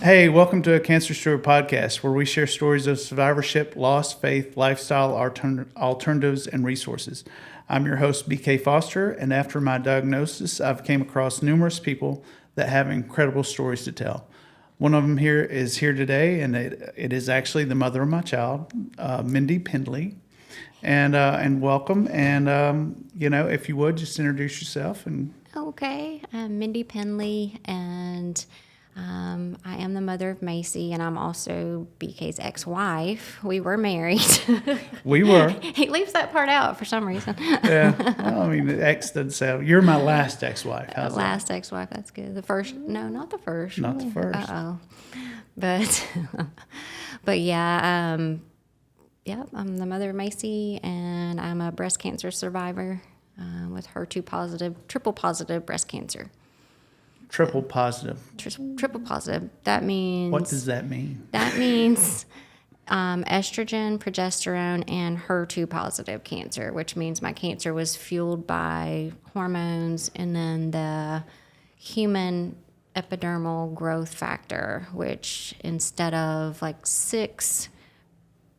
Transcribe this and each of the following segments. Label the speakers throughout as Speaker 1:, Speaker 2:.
Speaker 1: Hey, welcome to a Cancer Story podcast, where we share stories of survivorship, loss, faith, lifestyle, alternatives, and resources. I'm your host, BK Foster, and after my diagnosis, I've came across numerous people that have incredible stories to tell. One of them is here today, and it is actually the mother of my child, Mindi Pendley. And welcome. And if you would just introduce yourself. And
Speaker 2: Okay, I'm Mindi Pendley, and I am the mother of Macy, and I'm also BK's ex-wife. We were married.
Speaker 1: we were.
Speaker 2: He leaves that part out for some reason.
Speaker 1: Yeah. Well, I mean, the ex doesn't sound. You're my last ex-wife. How's
Speaker 2: Last ex-wife. That's good. The first? No, not the first.
Speaker 1: Not the first.
Speaker 2: Uh-oh. But yeah. I'm the mother of Macy, and I'm a breast cancer survivor with HER2 triple positive breast cancer.
Speaker 1: Triple positive.
Speaker 2: Triple positive. That means...
Speaker 1: What does that mean?
Speaker 2: That means estrogen, progesterone, and HER2 positive cancer, which means my cancer was fueled by hormones and then the human epidermal growth factor, which instead of like 6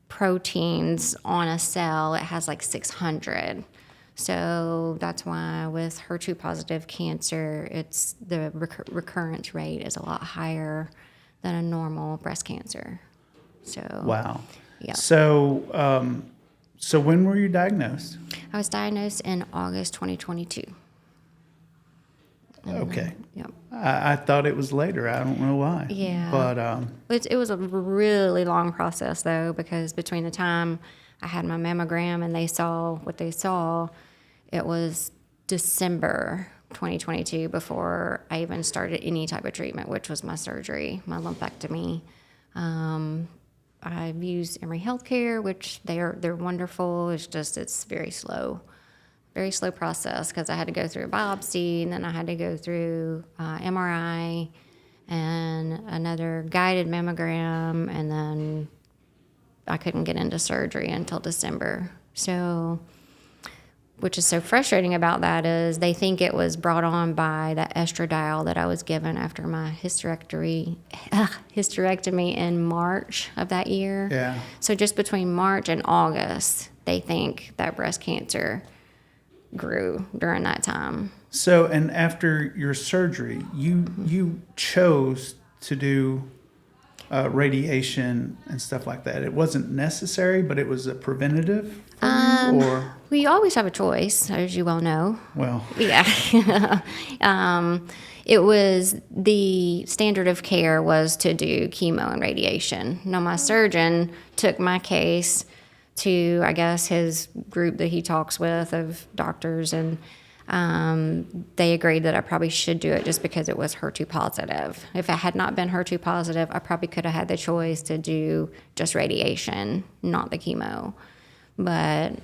Speaker 2: proteins on a cell, it has like 600. So that's why with HER2 positive cancer, it's the recurrence rate is a lot higher than a normal breast cancer. So
Speaker 1: Wow.
Speaker 2: Yeah.
Speaker 1: So when were you diagnosed?
Speaker 2: I was diagnosed in August 2022.
Speaker 1: Okay.
Speaker 2: Yep.
Speaker 1: I thought it was later. I don't know why.
Speaker 2: Yeah.
Speaker 1: But
Speaker 2: It was a really long process, though, because between the time I had my mammogram and they saw what they saw, it was December 2022 before I even started any type of treatment, which was my surgery, my lumpectomy. I've used Emory Healthcare, which they're wonderful. It's very slow process, because I had to go through a biopsy, and then I had to go through MRI and another guided mammogram, and then I couldn't get into surgery until December. So, which is so frustrating about that is they think it was brought on by the estradiol that I was given after my hysterectomy in March of that year.
Speaker 1: Yeah.
Speaker 2: So just between March and August, they think that breast cancer grew during that time.
Speaker 1: So, and after your surgery, you chose to do radiation and stuff like that. It wasn't necessary, but it was a preventative thing, or?
Speaker 2: Well, you always have a choice, as you well know.
Speaker 1: Well.
Speaker 2: Yeah. It was the standard of care was to do chemo and radiation. Now, my surgeon took my case to, I guess, his group that he talks with of doctors, and they agreed that I probably should do it just because it was HER2 positive. If it had not been HER2 positive, I probably could have had the choice to do just radiation, not the chemo. But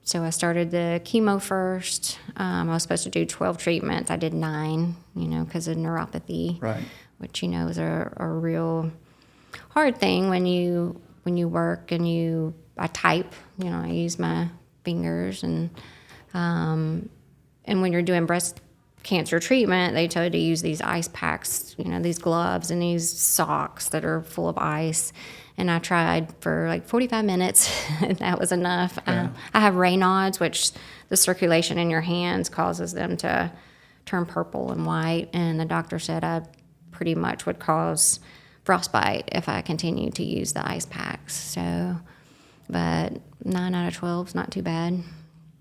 Speaker 2: so I started the chemo first. I was supposed to do 12 treatments. I did 9, because of neuropathy,
Speaker 1: Right.
Speaker 2: which, is a real hard thing when you work and I type. I use my fingers, and when you're doing breast cancer treatment, they tell you to use these ice packs, these gloves and these socks that are full of ice. And I tried for like 45 minutes, and that was enough.
Speaker 1: Yeah.
Speaker 2: I have Raynaud's, which the circulation in your hands causes them to turn purple and white. And the doctor said I pretty much would cause frostbite if I continued to use the ice packs. So, but 9 out of 12 is not too bad.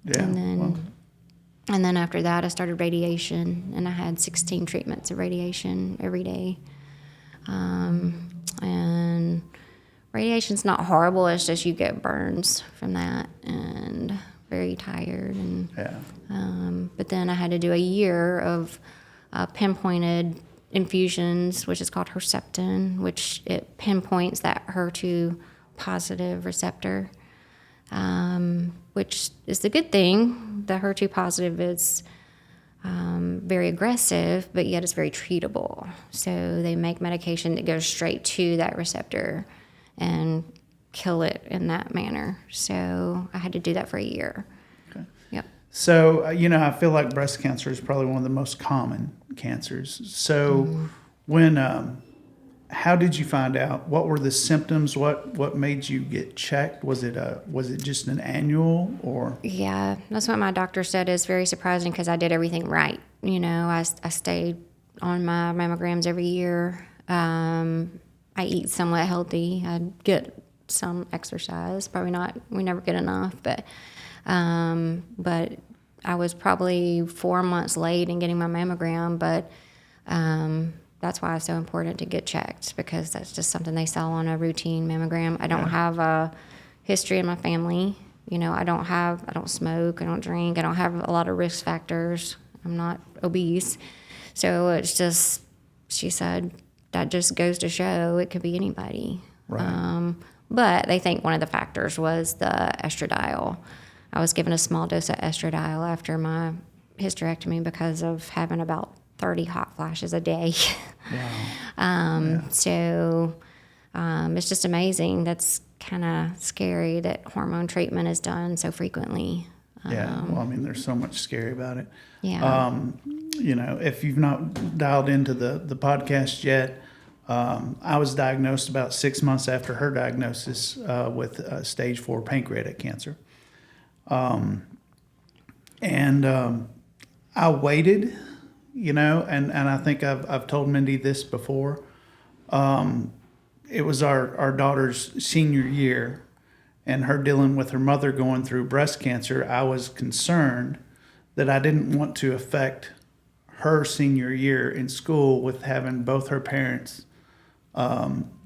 Speaker 1: Yeah.
Speaker 2: And then after that, I started radiation, and I had 16 treatments of radiation every day. And radiation's not horrible. It's just you get burns from that and very tired. And but then I had to do a year of pinpointed infusions, which is called Herceptin, which it pinpoints that HER2 positive receptor, which is the good thing. The HER2 positive is very aggressive, but yet it's very treatable. So they make medication that goes straight to that receptor and kill it in that manner. So I had to do that for a year.
Speaker 1: Okay.
Speaker 2: Yep.
Speaker 1: So, I feel like breast cancer is probably one of the most common cancers. So when how did you find out? What were the symptoms? What made you get checked? Was it just an annual or?
Speaker 2: Yeah, that's what my doctor said is very surprising because I did everything right. I stayed on my mammograms every year. I eat somewhat healthy. I get some exercise. Probably not. We never get enough, but I was probably 4 months late in getting my mammogram. But that's why it's so important to get checked because that's just something they saw on a routine mammogram. I don't have a history in my family. I don't smoke. I don't drink. I don't have a lot of risk factors. I'm not obese. So it's just, she said, that just goes to show it could be anybody.
Speaker 1: Right.
Speaker 2: But they think one of the factors was the estradiol. I was given a small dose of estradiol after my hysterectomy because of having about 30 hot flashes a day.
Speaker 1: Wow.
Speaker 2: So it's just amazing. That's kind of scary that hormone treatment is done so frequently.
Speaker 1: Yeah. Well, I mean, there's so much scary about it.
Speaker 2: Yeah.
Speaker 1: If you've not dialed into the podcast yet, I was diagnosed about 6 months after her diagnosis with stage 4 pancreatic cancer. I waited, and I think I've told Mindy this before. It was our daughter's senior year, and her dealing with her mother going through breast cancer. I was concerned that I didn't want to affect her senior year in school with having both her parents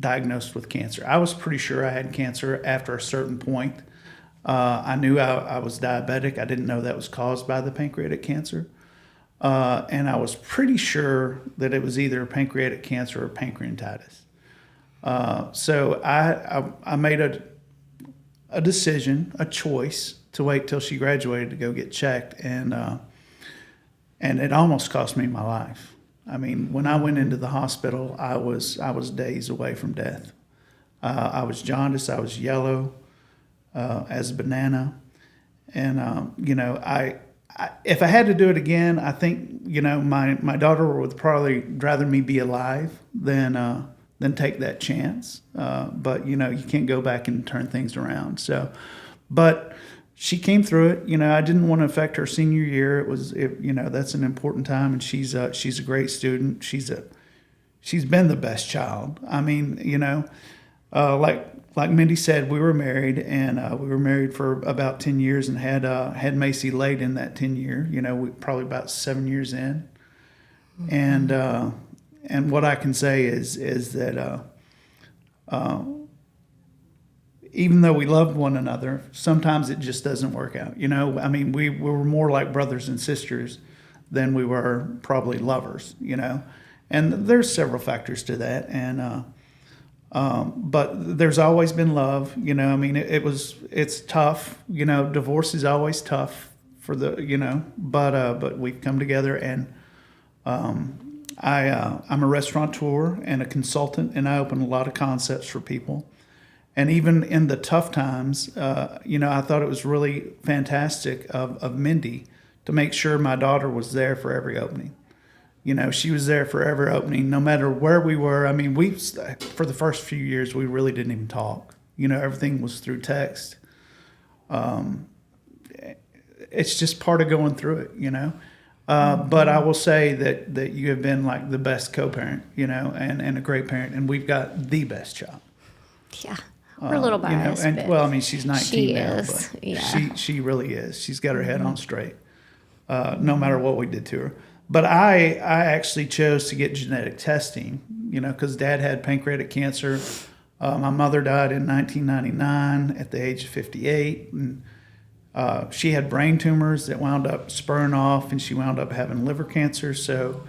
Speaker 1: diagnosed with cancer. I was pretty sure I had cancer after a certain point. I knew I was diabetic. I didn't know that was caused by the pancreatic cancer. And I was pretty sure that it was either pancreatic cancer or pancreatitis. So I made a decision, a choice to wait till she graduated to go get checked. And it almost cost me my life. I mean, when I went into the hospital, I was days away from death. I was jaundiced. I was yellow as a banana. And, if I had to do it again, I think, my daughter would probably rather me be alive than take that chance. But, you can't go back and turn things around. So, but she came through it. I didn't want to affect her senior year. That's an important time, and she's a great student. She's been the best child. I mean, like Mindy said, we were married, and we were married for about 10 years, and had Macy late in that 10 year. We probably about 7 years in, and what I can say is that even though we loved one another, sometimes it just doesn't work out. I mean, we were more like brothers and sisters than we were probably lovers. And there's several factors to that, and. But there's always been love, I mean, it's tough, divorce is always tough for but we've come together, and, I'm a restaurateur and a consultant, and I open a lot of concepts for people. And even in the tough times, I thought it was really fantastic of Mindy to make sure my daughter was there for every opening. She was there for every opening, no matter where we were. I mean, for the first few years, we really didn't even talk. Everything was through text. It's just part of going through it, But I will say that you have been like the best co-parent, and a great parent, and we've got the best child.
Speaker 2: Yeah, we're a little biased.
Speaker 1: Well, I mean, she's 19
Speaker 2: she
Speaker 1: now,
Speaker 2: is.
Speaker 1: but
Speaker 2: Yeah.
Speaker 1: she really is. She's got her head on straight, no matter what we did to her. But I actually chose to get genetic testing, because Dad had pancreatic cancer. My mother died in 1999 at the age of 58. And she had brain tumors that wound up spurring off, and she wound up having liver cancer. So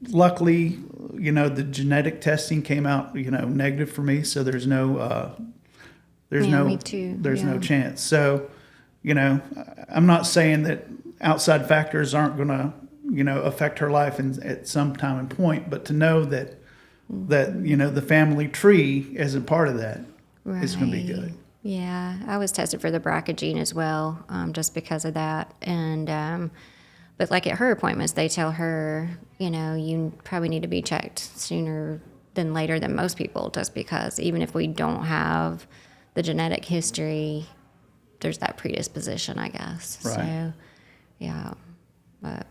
Speaker 1: luckily, the genetic testing came out, negative for me. So there's no
Speaker 2: Me too.
Speaker 1: no chance. So, I'm not saying that outside factors aren't going to, affect her life at some time and point, but to know that the family tree as a part of that is going to be good.
Speaker 2: Yeah, I was tested for the BRCA gene as well, just because of that, and But like at her appointments, they tell her, you probably need to be checked sooner than later than most people, just because even if we don't have the genetic history, there's that predisposition, I guess.
Speaker 1: Right.
Speaker 2: So, yeah, but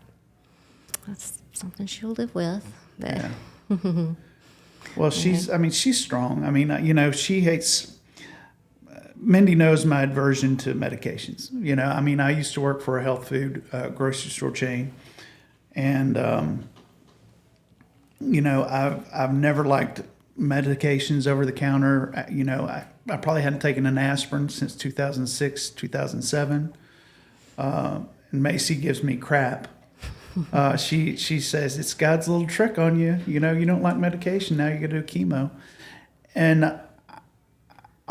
Speaker 2: that's something she'll live with. But
Speaker 1: Yeah. Well, she's strong. I mean, she hates. Mindy knows my aversion to medications. I used to work for a health food grocery store chain, and I've never liked medications over the counter. I probably hadn't taken an aspirin since 2006, 2007. And Macy gives me crap. She says it's God's little trick on you. You don't like medication, now you got to do chemo, and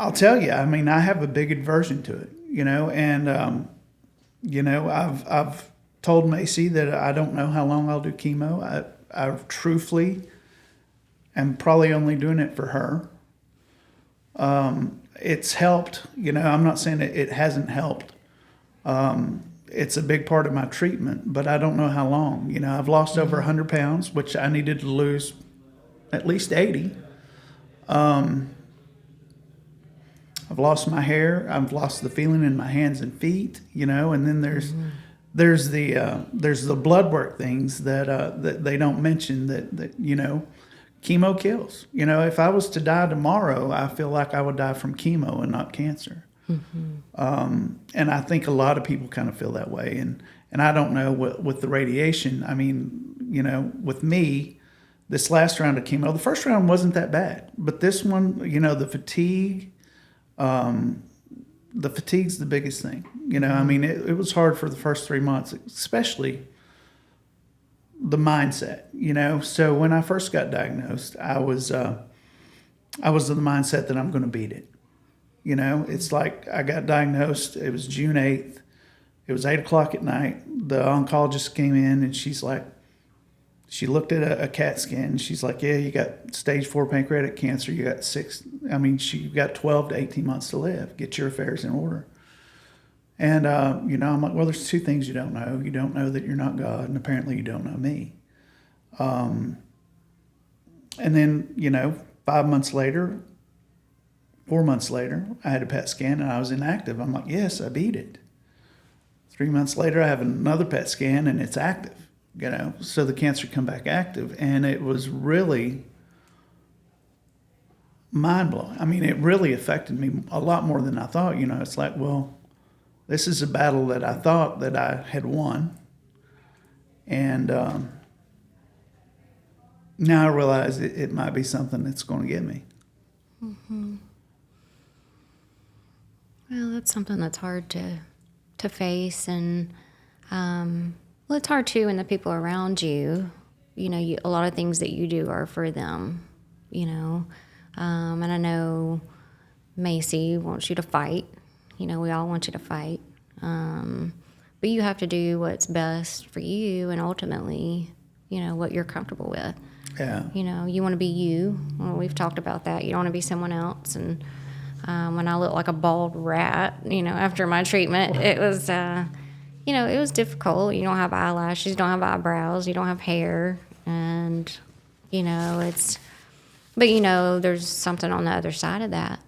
Speaker 1: I'll tell you, I have a big aversion to it, and, I've told Macy that I don't know how long I'll do chemo. I truthfully am probably only doing it for her. It's helped, I'm not saying it hasn't helped. It's a big part of my treatment, but I don't know how long. I've lost over 100 pounds, which I needed to lose at least 80. I've lost my hair. I've lost the feeling in my hands and feet, and then there's the blood work things that they don't mention that chemo kills. If I was to die tomorrow, I feel like I would die from chemo and not cancer. And I think a lot of people kind of feel that way. And I don't know with the radiation. With me, this last round of chemo, the first round wasn't that bad, but this one, the fatigue. The fatigue's the biggest thing. It was hard for the first 3 months, especially the mindset. So when I first got diagnosed, I was in the mindset that I'm going to beat it. It's like I got diagnosed. It was June 8th. It was 8:00 at night. The oncologist came in and she looked at a CAT scan. And she's like, yeah, you got stage 4 pancreatic cancer. You got you've got 12 to 18 months to live. Get your affairs in order. And, I'm like, well, there's two things you don't know. You don't know that you're not God, and apparently you don't know me. And then, 5 months later, 4 months later, I had a PET scan and I was inactive. I'm like, yes, I beat it. 3 months later, I have another PET scan and it's active. So the cancer come back active, and it was really mind-blowing. It really affected me a lot more than I thought. It's like, well, this is a battle that I thought that I had won, and now I realize it might be something that's going to get me.
Speaker 2: Mm-hmm. Well, that's something that's hard to face, and well, it's hard too when the people around you, a lot of things that you do are for them, and I know Macy wants you to fight. We all want you to fight. But you have to do what's best for you and ultimately, what you're comfortable with.
Speaker 1: Yeah.
Speaker 2: You want to be you. Well, we've talked about that. You don't want to be someone else. And when I looked like a bald rat, after my treatment, it was... it was difficult. You don't have eyelashes, you don't have eyebrows, you don't have hair, and, but there's something on the other side of that.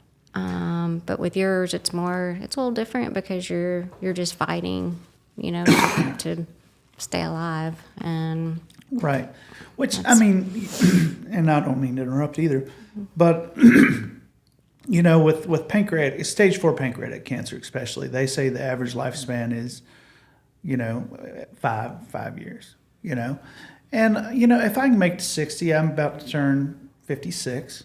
Speaker 2: But with yours, it's a little different because you're just fighting, to stay alive. And
Speaker 1: right. Which, and I don't mean to interrupt either, but, with pancreatic, stage 4 pancreatic cancer especially, they say the average lifespan is 5 years, and, if I can make it to 60, I'm about to turn 56.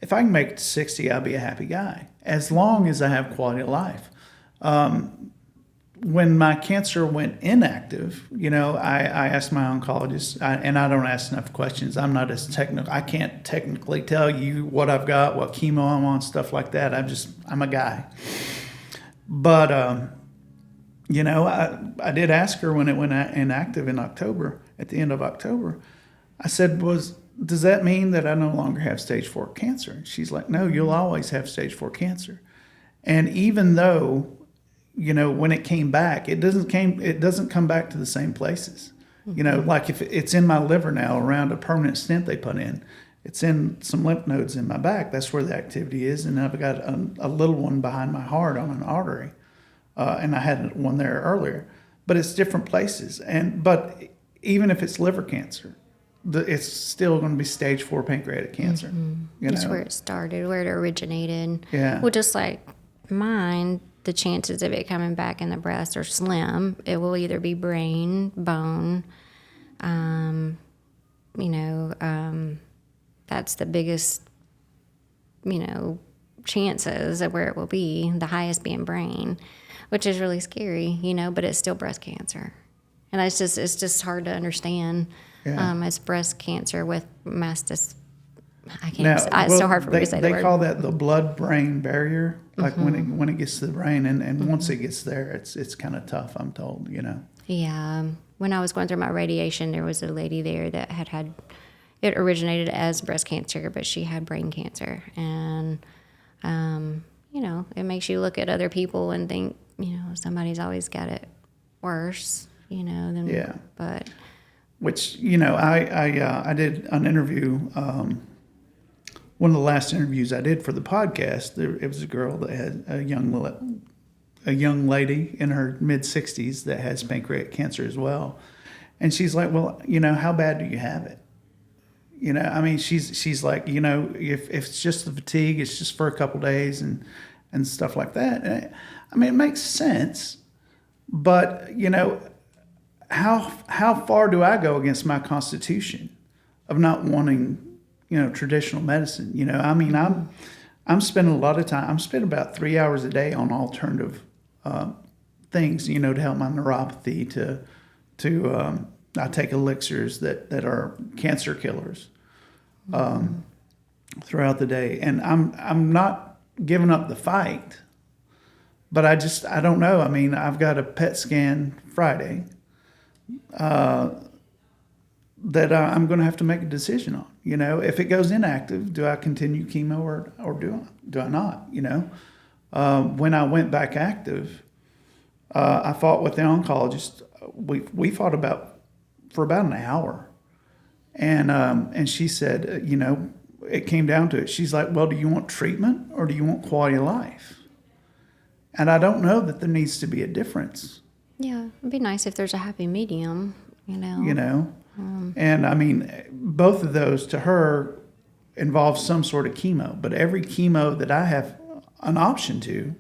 Speaker 1: If I can make it to 60, I'll be a happy guy, as long as I have quality of life. When my cancer went inactive, I asked my oncologist, and I don't ask enough questions. I'm not as technical. I can't technically tell you what I've got, what chemo I'm on, stuff like that. I'm a guy. But, I did ask her when it went inactive in October, at the end of October. I said, does that mean that I no longer have stage 4 cancer? And she's like, no, you'll always have stage 4 cancer. And even though, when it came back, it doesn't come back to the same places. Like if it's in my liver now around a permanent stent they put in, it's in some lymph nodes in my back. That's where the activity is. And I've got a little one behind my heart on an artery. And I had one there earlier, but it's different places. But even if it's liver cancer, it's still going to be stage 4 pancreatic cancer.
Speaker 2: It's where it started, where it originated.
Speaker 1: Yeah.
Speaker 2: Well, just like mine, the chances of it coming back in the breast are slim. It will either be brain, bone. That's the biggest, chances of where it will be, the highest being brain, which is really scary, but it's still breast cancer. And it's just hard to understand.
Speaker 1: Yeah.
Speaker 2: It's breast cancer with mastis.
Speaker 1: It's
Speaker 2: so hard for me to say the word.
Speaker 1: They call that the blood-brain barrier, like when it gets to the brain, and once it gets there, it's kind of tough, I'm told,
Speaker 2: Yeah. When I was going through my radiation, there was a lady there that had it originated as breast cancer, but she had brain cancer. And, it makes you look at other people and think, somebody's always got it worse, than,
Speaker 1: Yeah.
Speaker 2: But
Speaker 1: Which, I did an interview, one of the last interviews I did for the podcast. It was a girl that had a young lady in her mid-60s that has pancreatic cancer as well. And she's like, well, how bad do you have it? She's like, if it's just the fatigue, it's just for a couple days and stuff like that. And it makes sense, but, how far do I go against my constitution of not wanting, traditional medicine? I'm spending a lot of time. I'm spending about 3 hours a day on alternative things, to help my neuropathy. I take elixirs that are cancer killers throughout the day, and I'm not giving up the fight. But I don't know. I've got a PET scan Friday that I'm going to have to make a decision on. If it goes inactive, do I continue chemo or do I not? When I went back active, I fought with the oncologist. We fought for about an hour, and she said, it came down to it. She's like, well, do you want treatment or do you want quality of life? And I don't know that there needs to be a difference.
Speaker 2: yeah, it'd be nice if there's a happy medium,
Speaker 1: And both of those to her involve some sort of chemo, but every chemo that I have an option to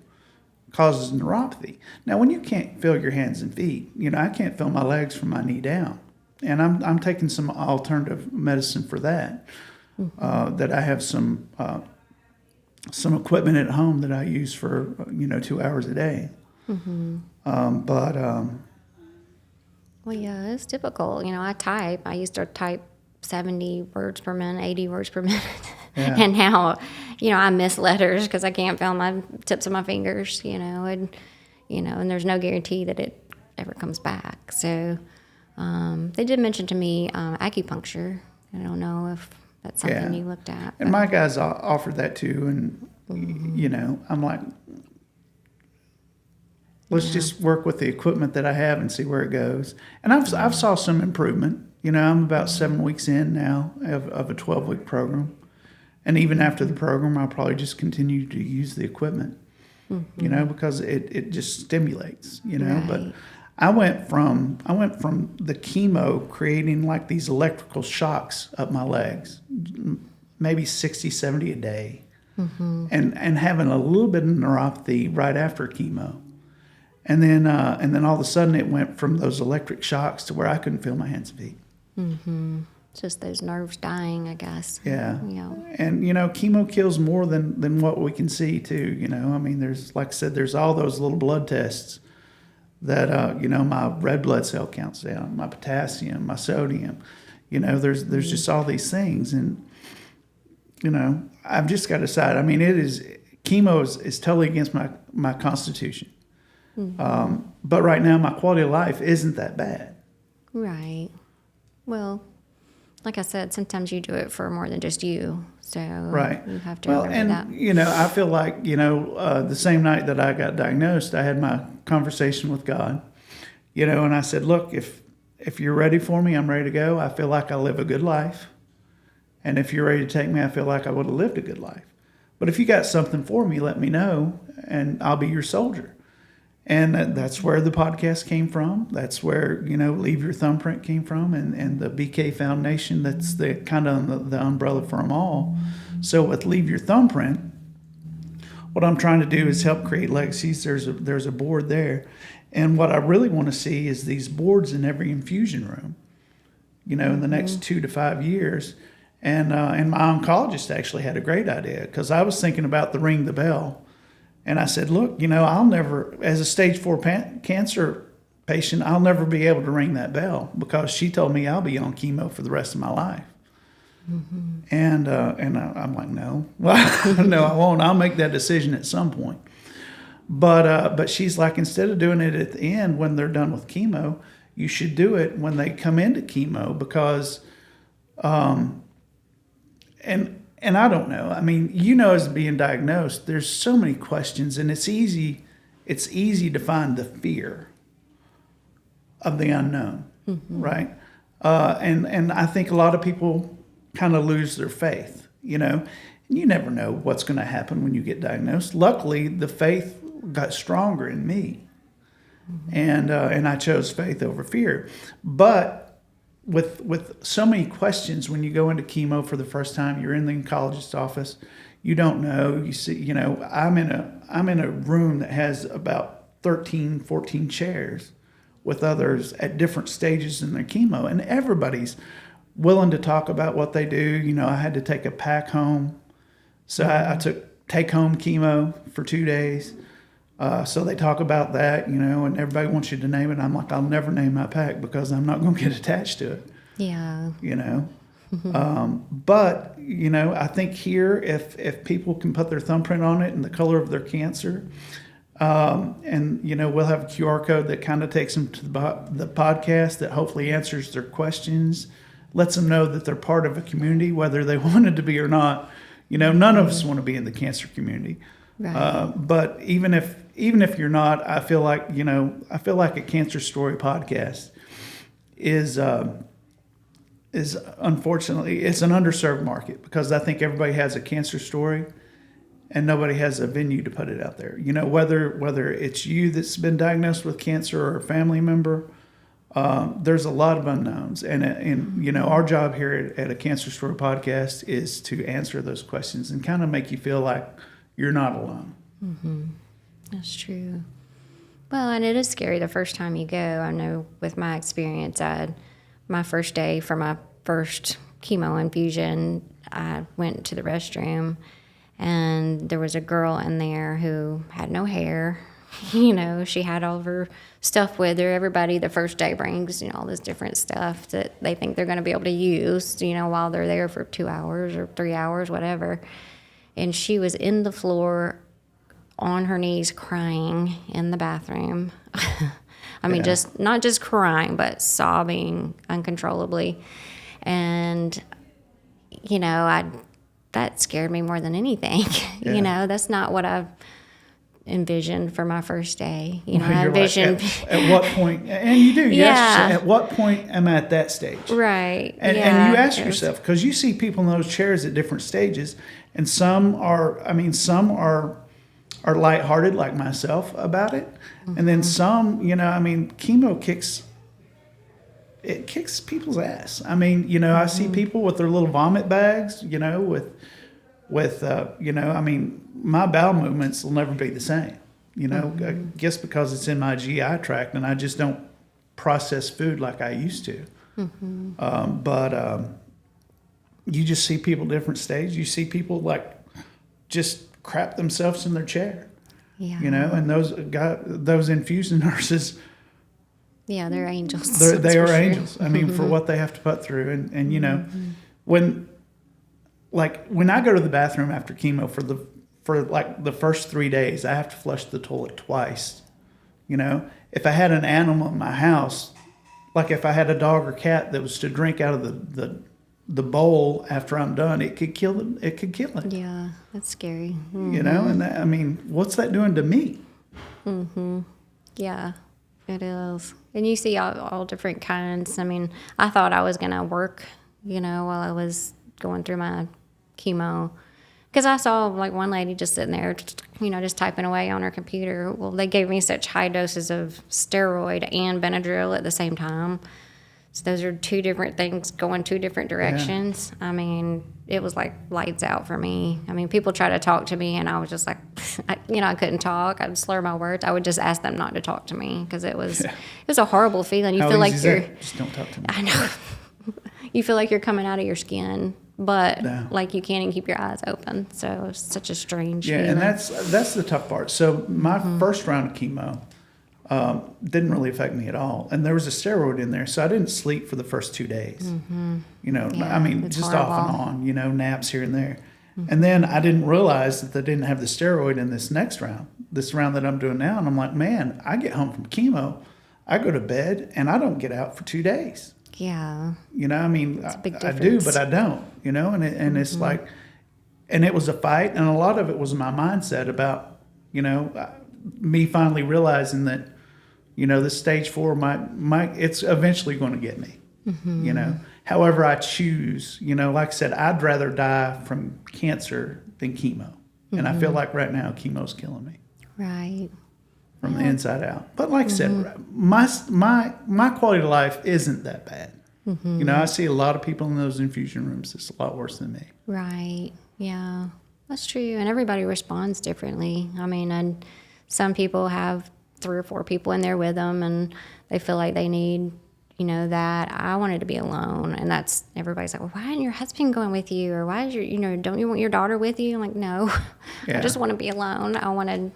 Speaker 1: causes neuropathy. Now, when you can't feel your hands and feet, I can't feel my legs from my knee down, and I'm taking some alternative medicine for that. That I have some equipment at home that I use for 2 hours a day.
Speaker 2: Well, yeah, it's difficult. I used to type 70 words per minute, 80 words per minute.
Speaker 1: Yeah.
Speaker 2: And now, I miss letters because I can't feel my tips of my fingers, and there's no guarantee that it ever comes back. So they did mention to me acupuncture. I don't know if that's something you looked at.
Speaker 1: And my guys offered that too. And, I'm like, let's just work with the equipment that I have and see where it goes. And I've saw some improvement. I'm about 7 weeks in now of a 12-week program. And even after the program, I'll probably just continue to use the equipment, because it just stimulates,
Speaker 2: Right.
Speaker 1: But I went from the chemo creating like these electrical shocks up my legs, maybe 60, 70 a day, and having a little bit of neuropathy right after chemo. And then all of a sudden it went from those electric shocks to where I couldn't feel my hands and feet.
Speaker 2: It's just those nerves dying, I guess.
Speaker 1: Yeah.
Speaker 2: Yeah.
Speaker 1: And, chemo kills more than what we can see too, there's, like I said, there's all those little blood tests that, my red blood cell count's down, my potassium, my sodium, there's just all these things. And, I've just got to decide. Chemo is totally against my constitution. But right now, my quality of life isn't that bad.
Speaker 2: Right. Well, like I said, sometimes you do it for more than just you. So
Speaker 1: Right.
Speaker 2: you have to
Speaker 1: Well,
Speaker 2: remember that.
Speaker 1: and, I feel like, the same night that I got diagnosed, I had my conversation with God, and I said, look, if you're ready for me, I'm ready to go. I feel like I live a good life. And if you're ready to take me, I feel like I would have lived a good life. But if you got something for me, let me know, and I'll be your soldier. And that's where the podcast came from. That's where, Leave Your Thumbprint came from, and the BK Foundation, that's the kind of the umbrella for them all. So with Leave Your Thumbprint, what I'm trying to do is help create legacies. There's a board there. And what I really want to see is these boards in every infusion room, in the next 2 to 5 years. And my oncologist actually had a great idea, because I was thinking about the ring the bell. And I said, look, I'll never, as a stage 4 cancer patient, I'll never be able to ring that bell, because she told me I'll be on chemo for the rest of my life. Mm-hmm. And I'm like, no, well, no, I won't. I'll make that decision at some point. But she's like, instead of doing it at the end when they're done with chemo, you should do it when they come into chemo, because, and I don't know. I mean, as being diagnosed, there's so many questions, and it's easy to find the fear of the unknown, right? And I think a lot of people kind of lose their faith, and you never know what's going to happen when you get diagnosed. Luckily, the faith got stronger in me, and I chose faith over fear. But with so many questions, when you go into chemo for the first time, you're in the oncologist's office, you don't know. You see, I'm in a room that has about 13, 14 chairs with others at different stages in their chemo, and everybody's willing to talk about what they do. I had to take a pack home, so I took take-home chemo for 2 days. So they talk about that, and everybody wants you to name it. I'm like, I'll never name my pack, because I'm not going to get attached to it.
Speaker 2: Yeah.
Speaker 1: But, I think here, if people can put their thumbprint on it and the color of their cancer, and, we'll have a QR code that kind of takes them to the podcast that hopefully answers their questions, lets them know that they're part of a community, whether they wanted to be or not. None of us want to be in the cancer community. Right. But even if you're not, I feel like a Cancer Story podcast is unfortunately, it's an underserved market, because I think everybody has a cancer story and nobody has a venue to put it out there. Whether it's you that's been diagnosed with cancer or a family member, there's a lot of unknowns. And our job here at a Cancer Story podcast is to answer those questions and kind of make you feel like you're not alone.
Speaker 2: Mm-hmm. That's true. Well, and it is scary the first time you go. I know with my experience, my first day for my first chemo infusion, I went to the restroom, and there was a girl in there who had no hair. She had all of her stuff with her. Everybody the first day brings, all this different stuff that they think they're going to be able to use, while they're there for 2 hours or 3 hours, whatever. And she was in the floor on her knees crying in the bathroom. I mean, just not just crying, but sobbing uncontrollably. And, that scared me more than anything. Yeah. That's not what I envisioned for my first day. I envisioned...
Speaker 1: Like, at what point, and you do,
Speaker 2: yeah.
Speaker 1: At what point am I at that stage?
Speaker 2: Right.
Speaker 1: And you ask yourself, because you see people in those chairs at different stages, and some are lighthearted like myself about it. Mm-hmm. And then some, chemo kicks people's ass. I see people with their little vomit bags, my bowel movements will never be the same, I guess because it's in my GI tract and I just don't process food like I used to. Mm-hmm. But you just see people different stages. You see people just crap themselves in their chair. Yeah. And those infusion nurses.
Speaker 2: Yeah, they're angels.
Speaker 1: They are angels. For what they have to put through. And mm-hmm. when I go to the bathroom after chemo for the first 3 days, I have to flush the toilet twice. If I had an animal in my house, like if I had a dog or cat that was to drink out of the bowl after I'm done, it could kill it. It could kill it.
Speaker 2: Yeah, that's scary.
Speaker 1: You know, and that, I mean, what's that doing to me?
Speaker 2: Yeah, it is. And you see all different kinds. I mean, I thought I was going to work, while I was going through my chemo. Because I saw, like, one lady just sitting there, just typing away on her computer. Well, they gave me such high doses of steroid and Benadryl at the same time. So those are two different things going two different directions. Yeah. I mean, it was like lights out for me. I mean, people try to talk to me, and I was just like, I couldn't talk. I'd slur my words. I would just ask them not to talk to me because it was a horrible feeling. You feel like you're
Speaker 1: just don't talk to me.
Speaker 2: I know. You feel like you're coming out of your skin, but like you can't even keep your eyes open. So it's such a strange feeling.
Speaker 1: And that's the tough part. So my first round of chemo didn't really affect me at all, and there was a steroid in there, so I didn't sleep for the first 2 days. I mean, just
Speaker 2: horrible.
Speaker 1: off and on, naps here and there. And then I didn't realize that they didn't have the steroid in this next round, this round that I'm doing now. And I'm like, man, I get home from chemo, I go to bed, and I don't get out for 2 days.
Speaker 2: Yeah.
Speaker 1: I mean,
Speaker 2: It's a big
Speaker 1: I do,
Speaker 2: difference.
Speaker 1: but I don't, and it's like, and it was a fight, and a lot of it was my mindset about, me finally realizing that, this stage 4 it's eventually going to get me, however I choose, like I said, I'd rather die from cancer than chemo. And I feel like right now chemo's killing me.
Speaker 2: Right.
Speaker 1: From the inside out. But like I said, my quality of life isn't that bad. I see a lot of people in those infusion rooms. It's a lot worse than me.
Speaker 2: Right. Yeah. That's true. And everybody responds differently. I mean, and some people have 3 or 4 people in there with them, and they feel like they need, that. I wanted to be alone. And that's, everybody's like, well, why isn't your husband going with you? Or why is don't you want your daughter with you? I'm like, no, I just want to be alone. I want to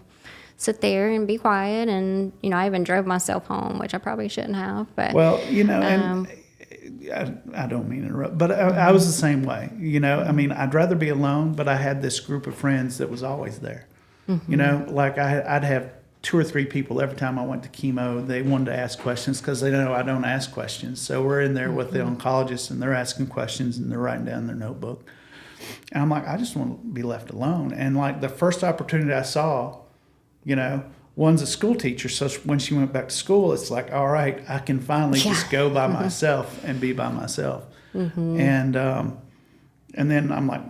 Speaker 2: sit there and be quiet. And, I even drove myself home, which I probably shouldn't have. But
Speaker 1: well, and I don't mean to interrupt, but I was the same way. I mean, I'd rather be alone, but I had this group of friends that was always there. Like I'd have 2 or 3 people every time I went to chemo. They wanted to ask questions because they know I don't ask questions. So we're in there with the oncologist, and they're asking questions, and they're writing down their notebook. And I'm like, I just want to be left alone. And like the first opportunity I saw, one's a school teacher. So when she went back to school, it's like, all right, I can finally just go by myself and be by myself. And then I'm like,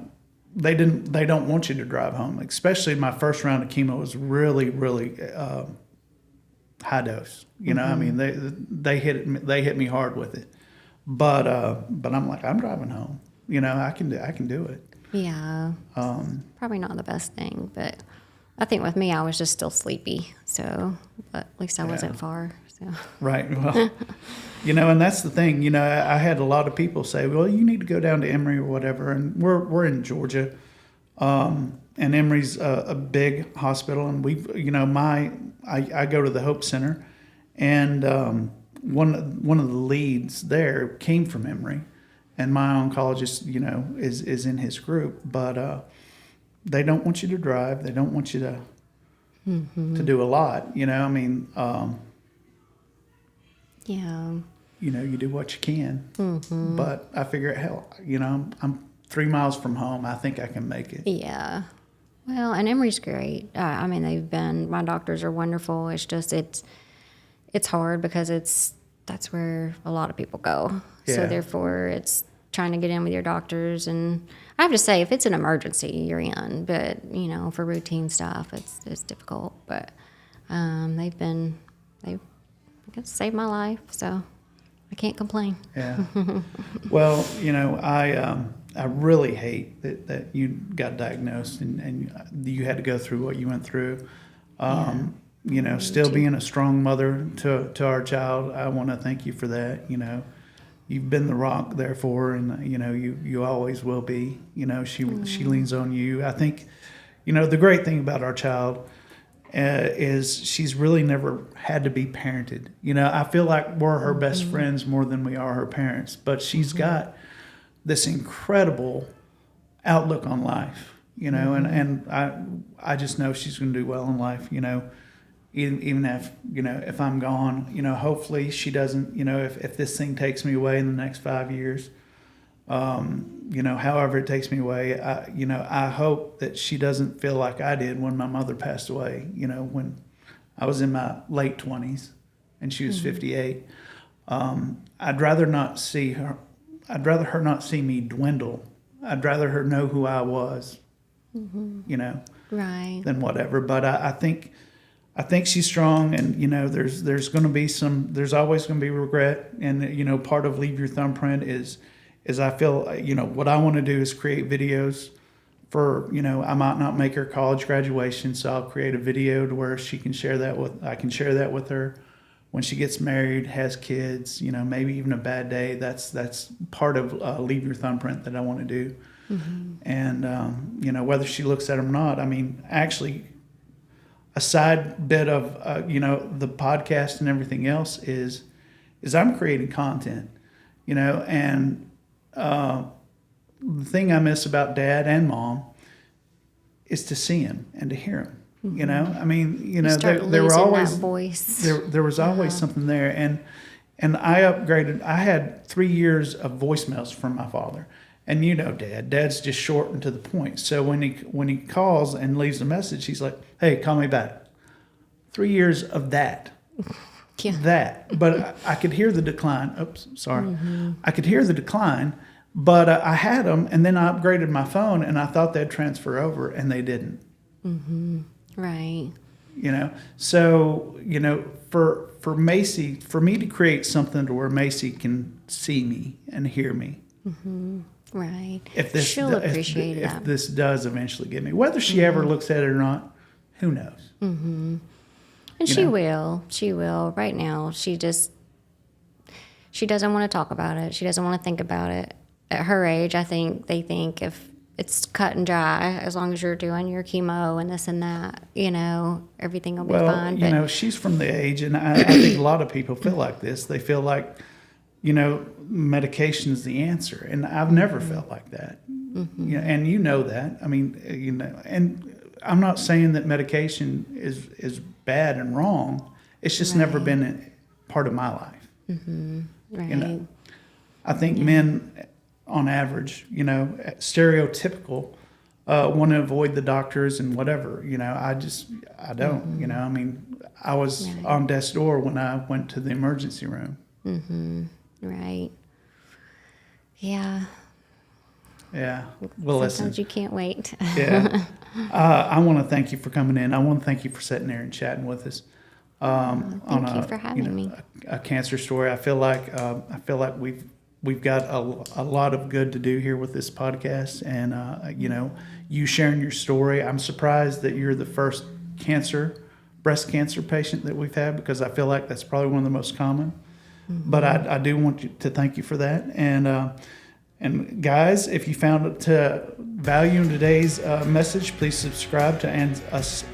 Speaker 1: they don't want you to drive home. Especially my first round of chemo was really, really high dose. I mean, they hit me hard with it. But I'm like, I'm driving home. I can do it.
Speaker 2: yeah, probably not the best thing, but I think with me, I was just still sleepy. So, but at least I wasn't far. So. Right.
Speaker 1: Well, and that's the thing. I had a lot of people say, "Well, you need to go down to Emory or whatever." And we're in Georgia, and Emory's a big hospital, and I go to the Hope Center, and one of the leads there came from Emory, and my oncologist, is in his group, but they don't want you to drive. They don't want you to do a lot. I mean.
Speaker 2: Yeah.
Speaker 1: You do what you can. But I figure, hell, I'm 3 miles from home. I think I can make it.
Speaker 2: Yeah. Well, and Emory's great. I mean, my doctors are wonderful. It's just, it's hard because that's where a lot of people go.
Speaker 1: Yeah.
Speaker 2: So therefore, it's trying to get in with your doctors. And I have to say, if it's an emergency, you're in. But, for routine stuff, it's difficult. But they've saved my life, so I can't complain.
Speaker 1: Yeah. Well, I really hate that you got diagnosed and you had to go through what you went through. Still being a strong mother to our child, I want to thank you for that. You've been the rock there for her, and you always will be. She leans on you. I think, the great thing about our child is she's really never had to be parented. I feel like we're her best friends more than we are her parents, but she's got this incredible outlook on life, and I just know she's going to do well in life, even if I'm gone, hopefully she doesn't, if this thing takes me away in the next 5 years, However it takes me away. I hope that she doesn't feel like I did when my mother passed away, when I was in my late 20s and she was 58. I'd rather not see her. I'd rather her not see me dwindle. I'd rather her know who I was,
Speaker 2: Right.
Speaker 1: than whatever. But I think she's strong, and there's going to be there's always going to be regret, and part of Leave Your Thumbprint is I feel what I want to do is create videos for I might not make her college graduation, so I'll create a video to where she can share that I can share that with her when she gets married, has kids, maybe even a bad day. That's part of Leave Your Thumbprint that I want to do. And whether she looks at them or not, I mean, actually, a side bit of the podcast and everything else is I'm creating content, and the thing I miss about Dad and Mom is to see him and to hear him. I mean, there were always
Speaker 2: that voice.
Speaker 1: There was always something there, and I upgraded. I had 3 years of voicemails from my father, and Dad's just short and to the point. So when he calls and leaves a message, he's like, "Hey, call me back." 3 years of that.
Speaker 2: Yeah.
Speaker 1: That, but I could hear the decline. Oops, sorry. I could hear the decline, but I had them, and then I upgraded my phone, and I thought they'd transfer over, and they didn't.
Speaker 2: Right.
Speaker 1: So for Macy, for me to create something to where Macy can see me and hear me.
Speaker 2: Right.
Speaker 1: She'll
Speaker 2: appreciate that.
Speaker 1: If this does eventually get me, whether she ever looks at it or not, who knows?
Speaker 2: And she will. She will. Right now, she doesn't want to talk about it. She doesn't want to think about it. At her age, I think they think if it's cut and dry, as long as you're doing your chemo and this and that, everything will be fine.
Speaker 1: But she's from the age, and I think a lot of people feel like this. They feel like, medication is the answer, and I've never felt like that. And that. I mean, and I'm not saying that medication is bad and wrong. It's just never been a part of my life.
Speaker 2: Right.
Speaker 1: I think men, on average, stereotypical, want to avoid the doctors and whatever. I don't. I mean, I was on death's door when I went to the emergency room.
Speaker 2: Right. Yeah.
Speaker 1: Yeah. Well,
Speaker 2: Sometimes you can't wait.
Speaker 1: Yeah. I want to thank you for coming in. I want to thank you for sitting there and chatting with us.
Speaker 2: Thank you for having me.
Speaker 1: A cancer story. I feel like we've got a lot of good to do here with this podcast, and you sharing your story. I'm surprised that you're the first breast cancer patient that we've had, because I feel like that's probably one of the most common. But I do want to thank you for that. And guys, if you found it to value in today's message, please subscribe to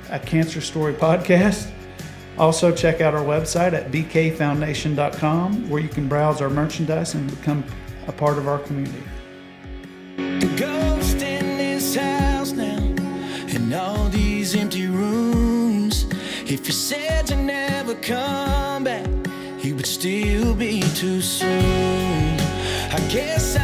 Speaker 1: a Cancer Story podcast. Also, check out our website at bkfoundation.com, where you can browse our merchandise and become a part of our community.
Speaker 3: The ghost in this house now, in all these empty rooms. If you said you never come back, it would still be too soon. I guess